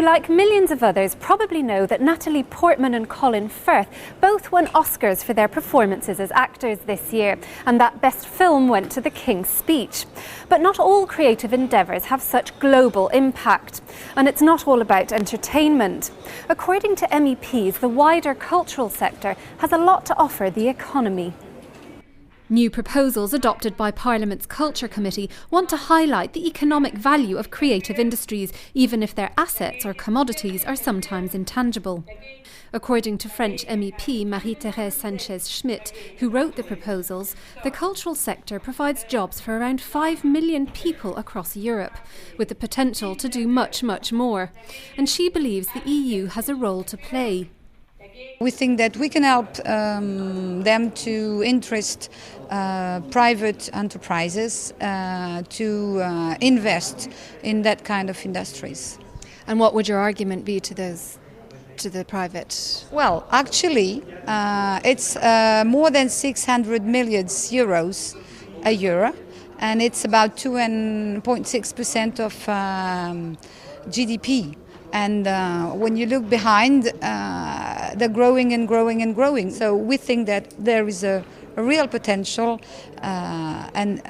like millions of others, probably know that Natalie Portman and Colin Firth both won Oscars for their performances as actors this year, and that Best Film went to The King's Speech. But not all creative endeavours have such global impact, and it's not all about entertainment. According to MEPs, the wider cultural sector has a lot to offer the economy. New proposals adopted by Parliament's Culture Committee want to highlight the economic value of creative industries, even if their assets or commodities are sometimes intangible. According to French MEP Marie-Therese Sanchez-Schmid, who wrote the proposals, the cultural sector provides jobs for around 5 million people across Europe, with the potential to do much, much more. And she believes the EU has a role to play. We think that we can help them to interest private enterprises to invest in that kind of industries. And what would your argument be to the private? Well, actually, it's more than 600 million euros a year, and it's about 2.6% of GDP. And when you look behind, they're growing and growing and growing. So we think that there is a real potential, and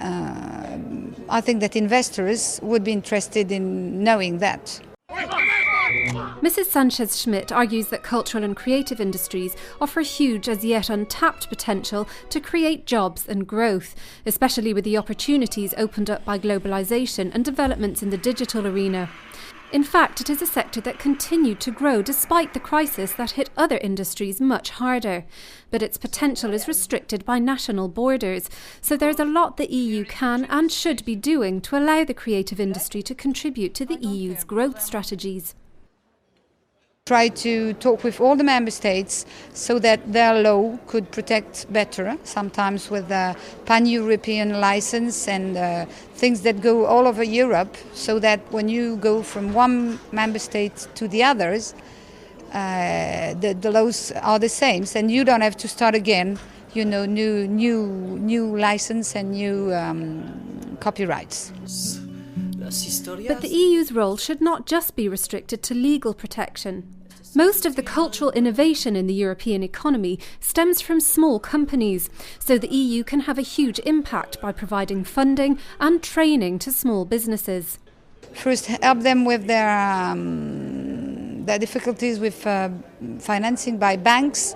I think that investors would be interested in knowing that. Mrs. Sanchez-Schmid argues that cultural and creative industries offer huge, as yet untapped potential to create jobs and growth, especially with the opportunities opened up by globalisation and developments in the digital arena. In fact, it is a sector that continued to grow despite the crisis that hit other industries much harder. But its potential is restricted by national borders, so there's a lot the EU can and should be doing to allow the creative industry to contribute to the EU's growth strategies. Try to talk with all the member states so that their law could protect better, sometimes with a pan-European license and things that go all over Europe, so that when you go from one member state to the others, the laws are the same, and you don't have to start again, you know, new license and new copyrights. But the EU's role should not just be restricted to legal protection. Most of the cultural innovation in the European economy stems from small companies, so the EU can have a huge impact by providing funding and training to small businesses. First, help them with their difficulties with financing by banks.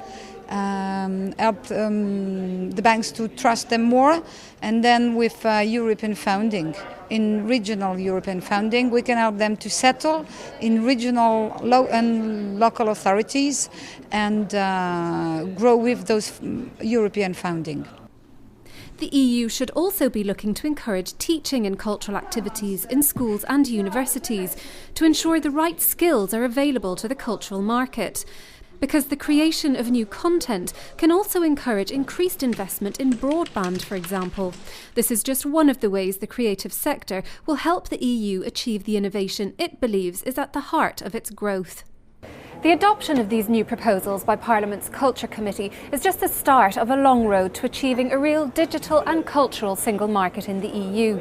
Help the banks to trust them more, and then with European funding, in regional European funding, we can help them to settle in regional and local authorities and grow with those European funding. The EU should also be looking to encourage teaching and cultural activities in schools and universities to ensure the right skills are available to the cultural market. Because the creation of new content can also encourage increased investment in broadband, for example. This is just one of the ways the creative sector will help the EU achieve the innovation it believes is at the heart of its growth. The adoption of these new proposals by Parliament's Culture Committee is just the start of a long road to achieving a real digital and cultural single market in the EU.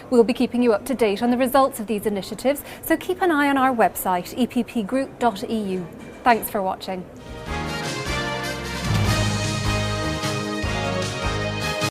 We'll be keeping you up to date on the results of these initiatives, so keep an eye on our website, eppgroup.eu. Thanks for watching.